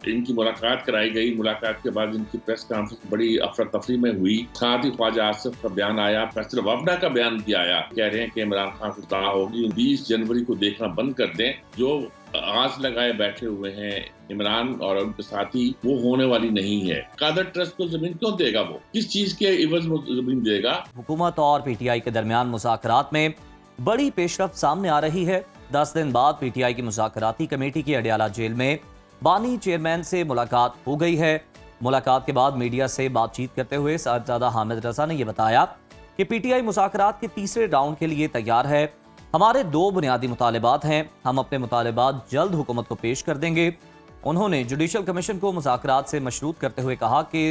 इनकी मुलाकात कराई गई। मुलाकात के बाद इनकी प्रेस कॉन्फ्रेंस बड़ी अफरा तफरी में हुई। साथ ही ख्वाजा आसिफ का बयान आया, फैसल वफदा का बयान भी आया। कह रहे हैं कि इमरान खान को तबाह होगी, 20 जनवरी को देखना बंद कर दें। जो आस लगाए बैठे हुए हैं इमरान और उनके साथी, वो होने वाली नहीं है। कादर ट्रस्ट को जमीन क्यों देगा? वो किस चीज के इवज में जमीन देगा? हुकूमत और पीटीआई के दरमियान मुज़ाकरात में बड़ी पेशरफ्त सामने आ रही है। 10 दिन बाद पीटीआई की मुज़ाकराती कमेटी की अडियाला जेल में बानी चेयरमैन से मुलाकात हो गई है। मुलाकात के बाद मीडिया से बातचीत करते हुए साहिबजादा हामिद रजा ने यह बताया कि पीटीआई मुज़ाकरात के तीसरे राउंड के लिए तैयार है। हमारे 2 बुनियादी मुतालिबात हैं, हम अपने मुतालिबात जल्द हुकूमत को पेश कर देंगे। उन्होंने जुडिशल कमीशन को मुज़ाकरात से मशरूत करते हुए कहा कि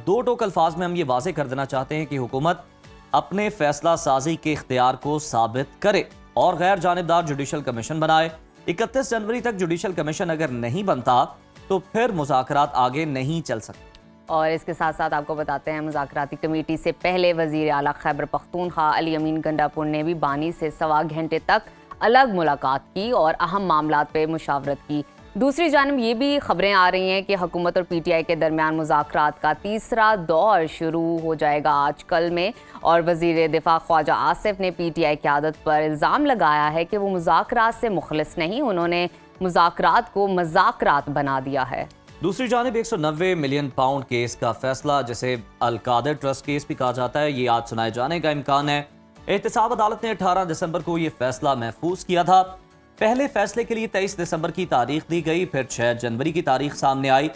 2 टोक अल्फाज में हम ये वाज़ेह कर देना चाहते हैं कि हुकूमत अपने फैसला साजी के इख्तियार को साबित करे और गैर जानिबदार जुडिशल कमीशन बनाए। 31 जनवरी तक जुडिशल कमीशन अगर नहीं बनता तो फिर मुज़ाकरात आगे नहीं चल सकते। और इसके साथ साथ आपको बताते हैं, मुज़ाकराती कमेटी से पहले वज़ीर आला खैबर पख्तूनख्वा अली अमीन गंडापुर ने भी बानी से 1.25 घंटे तक अलग मुलाकात की और अहम मामलात पर मुशावरत की। दूसरी जानब ये भी खबरें आ रही हैं कि हुकूमत और पीटीआई के दरमियान मुज़ाकरात का तीसरा दौर शुरू हो जाएगा आज कल में। और वज़ीर दिफा ख्वाजा आसिफ ने पीटीआई क़यादत पर इल्ज़ाम लगाया है कि वो मुज़ाकरात से मुखलिस नहीं, उन्होंने मुज़ाकरात को मज़ाकरात बना दिया है। दूसरी जानिब 190 मिलियन पाउंड केस का फैसला, जिसे अल कादर ट्रस्ट केस भी कहा जाता है, ये आज सुनाए जाने का इम्कान है। एहतसाब अदालत ने 18 दिसंबर को ये फैसला महफूज किया था। पहले फैसले के लिए 23 दिसंबर की तारीख दी गई, फिर 6 जनवरी की तारीख सामने आई।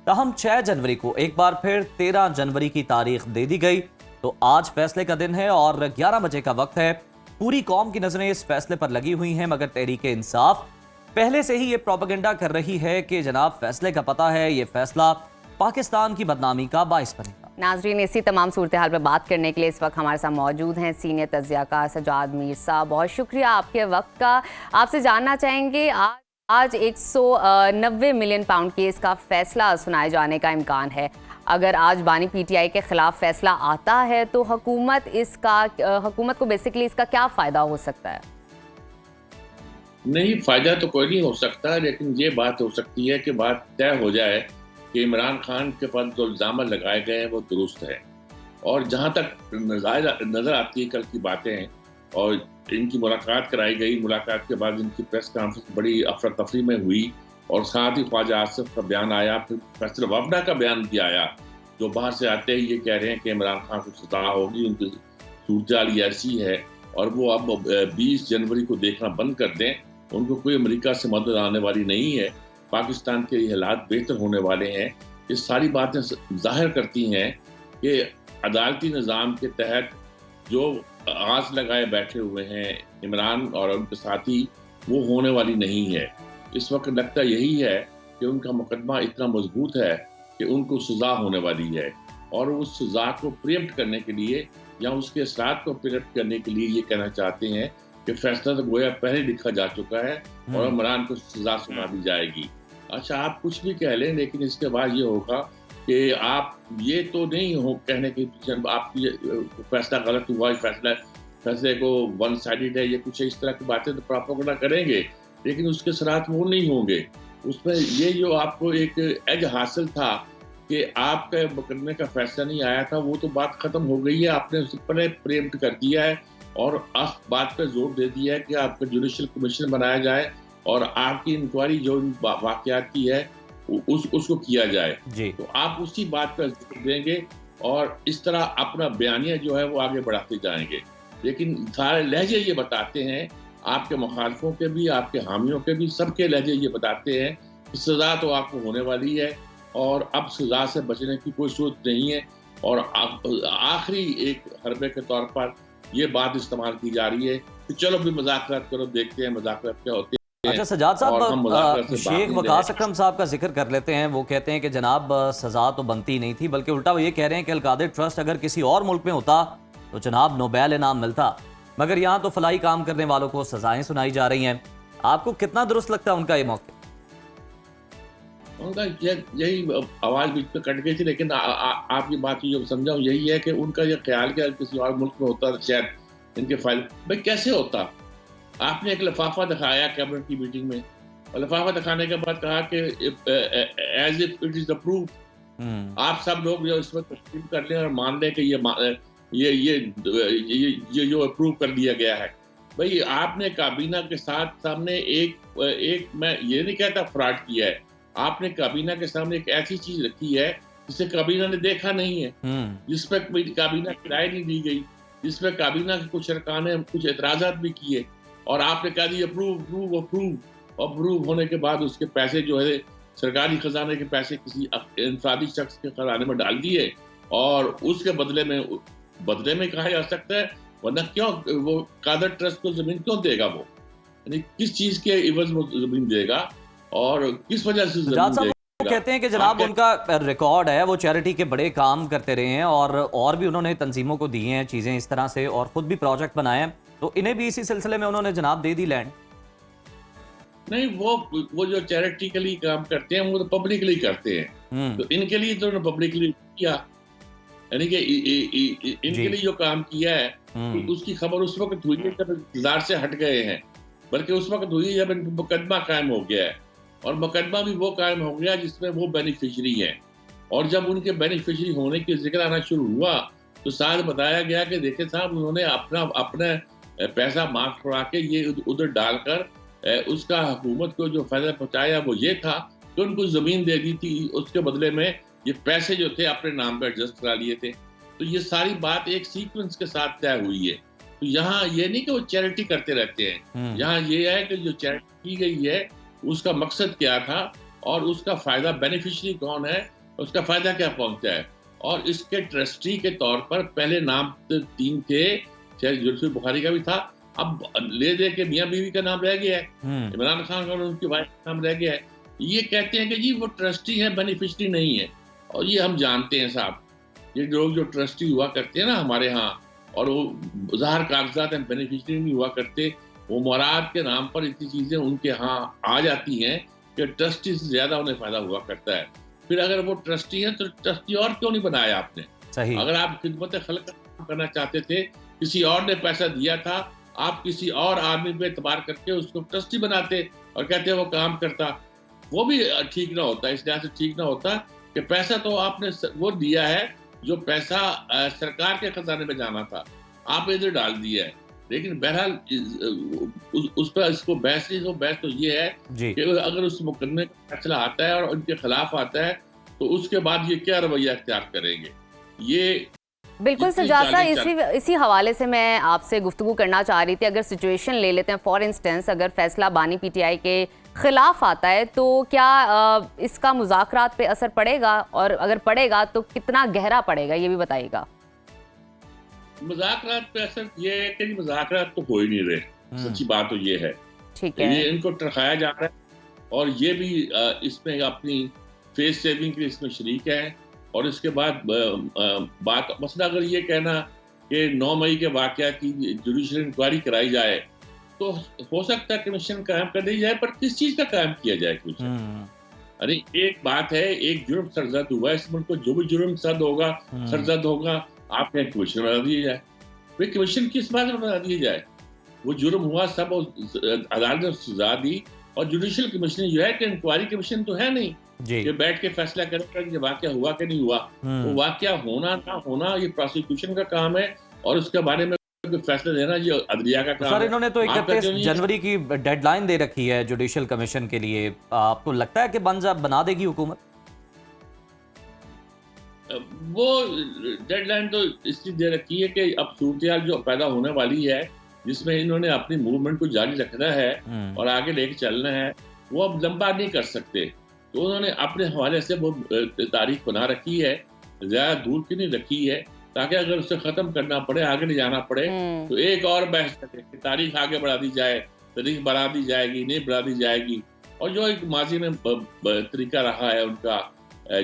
तहम 6 जनवरी को एक बार फिर 13 जनवरी की तारीख दे दी गई। तो आज फैसले का दिन है और 11 बजे का वक्त है। पूरी कौम की नजरें इस फैसले पर लगी हुई हैं, मगर तहरीक इंसाफ पहले से ही ये प्रोपेगेंडा कर रही है कि जनाब फैसले का पता है, ये फैसला पाकिस्तान की बदनामी का बाइस बनेगा। नाजरीन, इसी तमाम सूरत हाल पर बात करने के लिए इस वक्त हमारे साथ मौजूद हैं सीनियर तज्ज़ियाकार सजाद मीर साहब। बहुत शुक्रिया आपके वक्त का। आपसे जानना चाहेंगे, आज 190 मिलियन पाउंड केस का फैसला सुनाए जाने का इम्कान है। अगर आज बानी पीटीआई के खिलाफ फैसला आता है तो हुकूमत को बेसिकली इसका क्या फ़ायदा हो सकता है? नहीं, फायदा तो कोई नहीं हो सकता, लेकिन ये बात हो सकती है कि बात तय हो जाए कि इमरान खान के पर जो इल्ज़ाम लगाए गए हैं वो दुरुस्त है। और जहाँ तक नज़र आती है कल की बातें और इनकी मुलाकात कराई गई, मुलाकात के बाद इनकी प्रेस कॉन्फ्रेंस बड़ी अफरा तफरी में हुई और साथ ही ख्वाजा आसिफ का बयान आया, फिर फैसल वफदा का बयान भी आया, जो बाहर से आते ही ये कह रहे हैं कि इमरान खान को सजा होगी, उनकी सूरत ऐसी है और वो अब 20 जनवरी को देखना बंद कर दें। उनको कोई अमेरिका से मदद आने वाली नहीं है, पाकिस्तान के हालात बेहतर होने वाले हैं। ये सारी बातें जाहिर करती हैं कि अदालती निज़ाम के तहत जो आस लगाए बैठे हुए हैं इमरान और उनके साथी, वो होने वाली नहीं है। इस वक्त लगता यही है कि उनका मुकदमा इतना मजबूत है कि उनको सज़ा होने वाली है और उस सज़ा को प्रिएम्प्ट करने के लिए या उसके असरात को प्रिएम्प्ट करने के लिए ये कहना चाहते हैं कि फैसला तो गोया पहले लिखा जा चुका है और इमरान को सजा सुना दी जाएगी। अच्छा, आप कुछ भी कह लें, लेकिन इसके बाद ये होगा कि आप ये तो नहीं हो कहने के पीछे आप ये फैसला गलत हुआ, फैसले को वन साइडेड है, ये कुछ इस तरह की बातें तो प्रोपेगेंडा करेंगे, लेकिन उसके असरात वो नहीं होंगे। उसमें ये जो आपको एक एज हासिल था कि आपके मुकदमे का फैसला नहीं आया था, वो तो बात खत्म हो गई है। आपने उससे पहले प्रिएम्प्ट कर दिया है और आप बात पर जोर दे दिया है कि आपका जुडिशल कमीशन बनाया जाए और आपकी इंक्वायरी जो वाकयात की है उसको किया जाए जी। तो आप उसी बात पर जोर देंगे और इस तरह अपना बयानिया जो है वो आगे बढ़ाते जाएंगे। लेकिन सारे लहजे ये बताते हैं, आपके मुखालफों के भी, आपके हामियों के भी, सबके लहजे ये बताते हैं कि सज़ा तो आपको होने वाली है और अब सज़ा से बचने की कोई सूरत नहीं है। और आखिरी एक हरबे के तौर पर ये बात इस्तेमाल की जा रही है कि चलो भी मुज़ाकरात करो, देखते हैं मुज़ाकरात क्या होते हैं। अच्छा सजाद साहब, शेख वकास अकरम साहब का जिक्र कर लेते हैं। वो कहते हैं कि जनाब सजा तो बनती नहीं थी, बल्कि उल्टा वो ये कह रहे हैं कि अल कादर ट्रस्ट अगर किसी और मुल्क में होता तो जनाब नोबेल इनाम मिलता, मगर यहाँ तो फलाई काम करने वालों को सजाएं सुनाई जा रही हैं। आपको कितना दुरुस्त लगता है उनका ये मौके? उनका यही आवाज़ बीच में कट गई थी, लेकिन आपकी बात जो समझाऊँ यही है कि उनका ये ख्याल कि किसी और मुल्क में होता तो शायद इनके फाइल भाई कैसे होता। आपने एक लिफाफा दिखाया कैबिनेट की मीटिंग में, और लिफाफा दिखाने के बाद कहा कि as if it is approved, आप सब लोग जो इसमें तस्लीम कर लें और मान लें कि ये जो अप्रूव कर दिया गया है। भाई आपने काबीना के साथ सामने एक मैं ये नहीं कहता फ्रॉड किया है, आपने काबीना के सामने एक ऐसी चीज रखी है जिसे काबीना ने देखा नहीं है, जिसपे काबीना की राय नहीं दी गई, जिसपे काबीना के कुछ अरकान ने कुछ एतराजात भी किए, और आपने कहा जी अप्रूव होने के बाद उसके पैसे जो है सरकारी खजाने के पैसे किसी इंफरादी शख्स के खजाने में डाल दिए, और उसके बदले में कहा जा सकता है, वरना क्यों वो कादर ट्रस्ट को जमीन क्यों देगा? वो यानी किस चीज के इवज वो जमीन देगा और किस वजह से जमीन देगा? वो कहते हैं कि जनाब उनका रिकॉर्ड है, वो चैरिटी के बड़े काम करते रहे हैं और भी उन्होंने तंजीमों को दी हैं चीजें इस तरह से, और खुद भी प्रोजेक्ट बनाए हैं, तो इन्हें भी इसी सिलसिले में उन्होंने जनाब दे दी लैंड। नहीं, वो जो चैरिटिकली काम करते हैं वो तो पब्लिकली करते हैं, तो इनके लिए तो उन्होंने पब्लिकली किया, यानी कि इनके लिए जो काम किया है उसकी खबर उस वक्त हुई है जब इंतजार से हट गए हैं, बल्कि उस वक्त हुई जब मुकदमा कायम हो गया है, और मुकदमा भी वो कायम हो गया जिसमें वो बेनिफिशरी हैं, और जब उनके बेनिफिशरी होने की जिक्र आना शुरू हुआ तो साथ बताया गया कि देखे साहब उन्होंने अपना पैसा माफ करा के ये उधर डालकर उसका हुकूमत को जो फायदा पहुंचाया वो ये था कि उनको जमीन दे दी थी, उसके बदले में ये पैसे जो थे अपने नाम पे एडजस्ट करा लिए थे। तो ये सारी बात एक सीक्वेंस के साथ तय हुई है। तो यहाँ ये नहीं कि वो चैरिटी करते रहते हैं, यहाँ ये है कि जो चैरिटी की गई है उसका मकसद क्या था और उसका फायदा बेनिफिशियरी कौन है, उसका फायदा क्या पहुंचता है। और इसके ट्रस्टी के तौर पर पहले नाम 3 थे, शायद जुल्फिकार बुखारी का भी था, अब ले दे के मियाँ बीवी का नाम रह गया है, इमरान खान का और उनकी वाइफ का नाम रह गया है। ये कहते हैं कि जी वो ट्रस्टी है, बेनिफिशियरी नहीं है, और ये हम जानते हैं साहब, ये लोग जो ट्रस्टी हुआ करते हैं ना हमारे यहाँ, और वो ज़ाहिर कागजात हैं, बेनिफिशियरी नहीं हुआ करते, वो मुराद के नाम पर इतनी चीज़ें उनके यहाँ आ जाती हैं कि ट्रस्टी से ज़्यादा उन्हें फ़ायदा हुआ करता है। फिर अगर वो ट्रस्टी हैं तो ट्रस्टी और क्यों नहीं बनाया आपने? सही। अगर आप खिदमत खल्क करना चाहते थे, किसी और ने पैसा दिया था, आप किसी और आदमी पे एतबार करके उसको ट्रस्टी बनाते और कहते वो काम करता, वो भी ठीक ना होता। इस लिहाज से ठीक ना होता कि पैसा तो आपने वो दिया है जो पैसा सरकार के खजाने में जाना था, आप इधर डाल दिया है। लेकिन बहरहाल उस पर इसको बहस तो ये है कि अगर उस मुकदमे का फैसला आता है और उनके खिलाफ आता है तो उसके बाद ये क्या रवैया इख्तियार करेंगे। ये बिल्कुल सजाद साहब, इसी हवाले से मैं आपसे गुफ्तगू करना चाह रही थी। अगर सिचुएशन ले लेते हैं, फॉर इंस्टेंस अगर फैसला बानी पीटीआई के खिलाफ आता है तो क्या इसका मुज़ाकरात पे असर पड़ेगा, और अगर पड़ेगा तो कितना गहरा पड़ेगा, ये भी बताइएगा। मुज़ाकरात पे असर ये है कि मुज़ाकरात तो हो ही नहीं रहे, सच्ची बात तो ये है। ठीक है, ये इनको टरखाया जा रहा है, और ये भी इसमें अपनी फेस सेविंग के इसमें शरीक है। और इसके बाद बात मसला अगर ये कहना कि 9 मई के वाक़या की जुडिशल इंक्वायरी कराई जाए तो हो सकता है कमीशन कायम कर दी जाए, पर किस चीज़ का कायम किया जाए कमीशन? अरे एक बात है, एक जुर्म सरजद हुआ है इस मुल्क को, जो भी जुर्म सरजद होगा आपने कमीशन बना दिया जाए। भाई कमीशन किस बात में बना दिया जाए? वो जुर्म हुआ, सब अदालत ने सजा दी, और जुडिशल कमीशन जो है कि इंक्वायरी कमीशन तो है नहीं कि बैठ के फैसला करेगा कि वाकया हुआ कि नहीं हुआ। वो वाकया होना ना होना ये प्रोसिक्यूशन का काम है, और उसके बारे में फैसला देना ये अदलिया का काम है। सर इन्होंने तो 31 जनवरी की डेडलाइन दे रखी है जुडिशल कमीशन के लिए, आपको लगता है कि बना देगी हुकूमत? वो डेडलाइन तो इसलिए दे रखी है कि अब सूरत जो पैदा होने वाली है जिसमें इन्होंने अपनी मूवमेंट को जारी रखना है और आगे लेके चलना है, वो अब लंबा नहीं कर सकते। तो उन्होंने अपने हवाले से वो तारीख बना रखी है, ज़्यादा दूर की नहीं रखी है, ताकि अगर उसे ख़त्म करना पड़े, आगे ले जाना पड़े तो एक और बहस करें कि तारीख आगे बढ़ा दी जाए, तारीख बढ़ा दी जाएगी नहीं बढ़ा दी जाएगी। और जो एक माजी में तरीका रहा है उनका,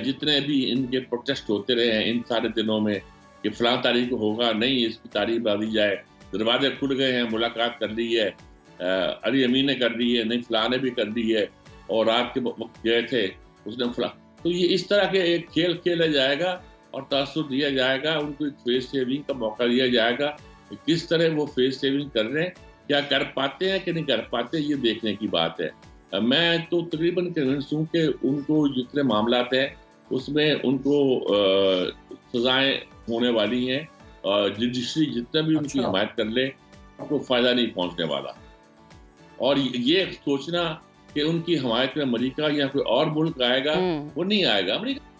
जितने भी इनके प्रोटेस्ट होते रहे हैं इन सारे दिनों में कि फ़लाँ तारीख को होगा, नहीं इसकी तारीख बढ़ा दी जाए, दरवाजे खुल गए हैं, मुलाकात कर ली है, अली अमीन ने कर दी है, नहीं फ़लाँ ने भी कर दी है, और रात के वक्त गए थे उसने फ़लाँ। तो ये इस तरह के एक खेल खेला जाएगा और तासुर दिया जाएगा, उनको एक फेस सेविंग का मौका दिया जाएगा। किस तरह वो फेस सेविंग कर रहे हैं, क्या कर पाते हैं कि नहीं कर पाते, ये देखने की बात है। मैं तो तकरीबन कन्विंस हूँ कि उनको जितने मामलात हैं उसमें उनको सजाएं होने वाली हैं। जुडिशरी जितना भी उनकी अच्छा। हिमायत कर ले उनको फ़ायदा नहीं पहुँचने वाला। और ये सोचना कि उनकी हिमायत में अमेरिका या कोई और मुल्क आएगा, वो नहीं आएगा। अमेरिका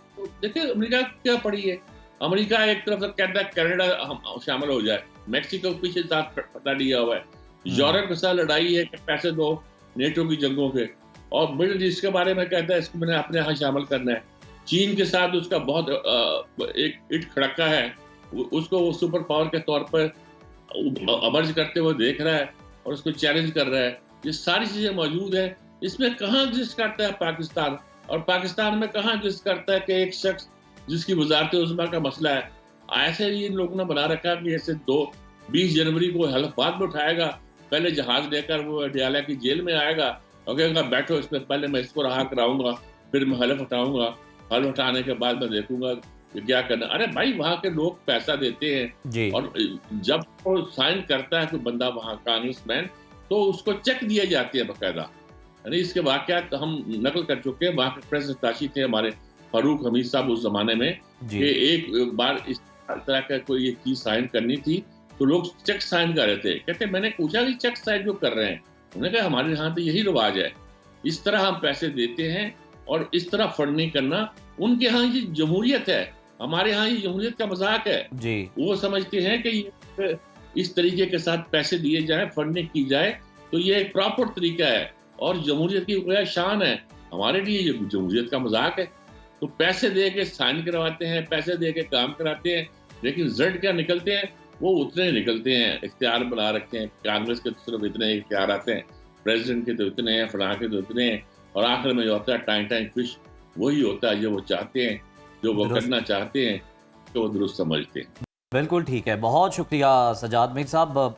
देखिए, अमेरिका क्या पड़ी है? अमेरिका एक तरफ से कहता है कनाडा हम शामिल हो जाए, मेक्सिको पीछे साथ पता लिया हुआ है, यूरोप के साथ लड़ाई है कि पैसे दो नेटो की जंगों के, और मिडल ईस्ट के बारे में कहता है इसको मैंने अपने यहाँ शामिल करना है। चीन के साथ उसका बहुत एक इट खड़का है, उसको वो सुपर पावर के तौर पर अमर्ज करते हुए देख रहा है और उसको चैलेंज कर रहा है। ये सारी चीजें मौजूद है। इसमें कहाँ एग्जिस्ट करता है पाकिस्तान, और पाकिस्तान में कहाँ एग्जिस्ट करता है कि एक शख्स जिसकी वजारत उज़्मा का मसला है। ऐसे ही इन लोगों ने बना रखा कि ऐसे 20 जनवरी को हल्फ बाद में उठाएगा, पहले जहाज लेकर वो अडियाला की जेल में आएगा और कहेगा बैठो इसमें, पहले मैं इसको रहा कराऊंगा, फिर मैं हल्फ उठाऊंगा, हल्फ उठाने के बाद मैं देखूंगा कि क्या करना। अरे भाई, वहाँ के लोग पैसा देते हैं जी। और जब वो साइन करता है कोई बंदा वहाँ कांग्रेसमैन, तो उसको चेक दिए जाते हैं बाकायदा। यानी इसके वाकयात हम नकल कर चुके हैं। वहाँ के प्रेस अत्ताशी थे हमारे फारूक हमीद साहब उस जमाने में, जी। कि एक बार इस तरह का कोई ये चीज साइन करनी थी तो लोग चेक साइन कर रहे थे। कहते मैंने पूछा कि चेक साइन क्यों कर रहे हैं? उन्होंने कहा हमारे यहाँ तो यही रिवाज है, इस तरह हम पैसे देते हैं और इस तरह फंड नहीं करना। उनके यहाँ ये जमहूरियत है, हमारे यहाँ ये जमहूरियत का मजाक है। जी। वो समझते हैं कि ये इस तरीके के साथ पैसे दिए जाए, फंडिंग की जाए, तो ये एक प्रॉपर तरीका है और जमहूरियत की वजह शान है। हमारे लिए ये जमहूरियत का मजाक है। तो पैसे दे के साइन करवाते हैं, पैसे दे के काम कराते हैं, लेकिन रिजल्ट क्या निकलते हैं? वो उतने ही निकलते हैं। इख्तियार बना रखे हैं, कांग्रेस के तो सिर्फ इतने इख्तियार आते हैं, प्रेसिडेंट के तो इतने हैं, फलां के तो इतने हैं, और आखिर में जो होता है टाइम टाइम फिश, वही होता है जो वो चाहते हैं, जो वो दुरुस्त। करना चाहते हैं, तो वो दुरुस्त समझते हैं। बिल्कुल ठीक है। बहुत शुक्रिया सजाद मिर साहब।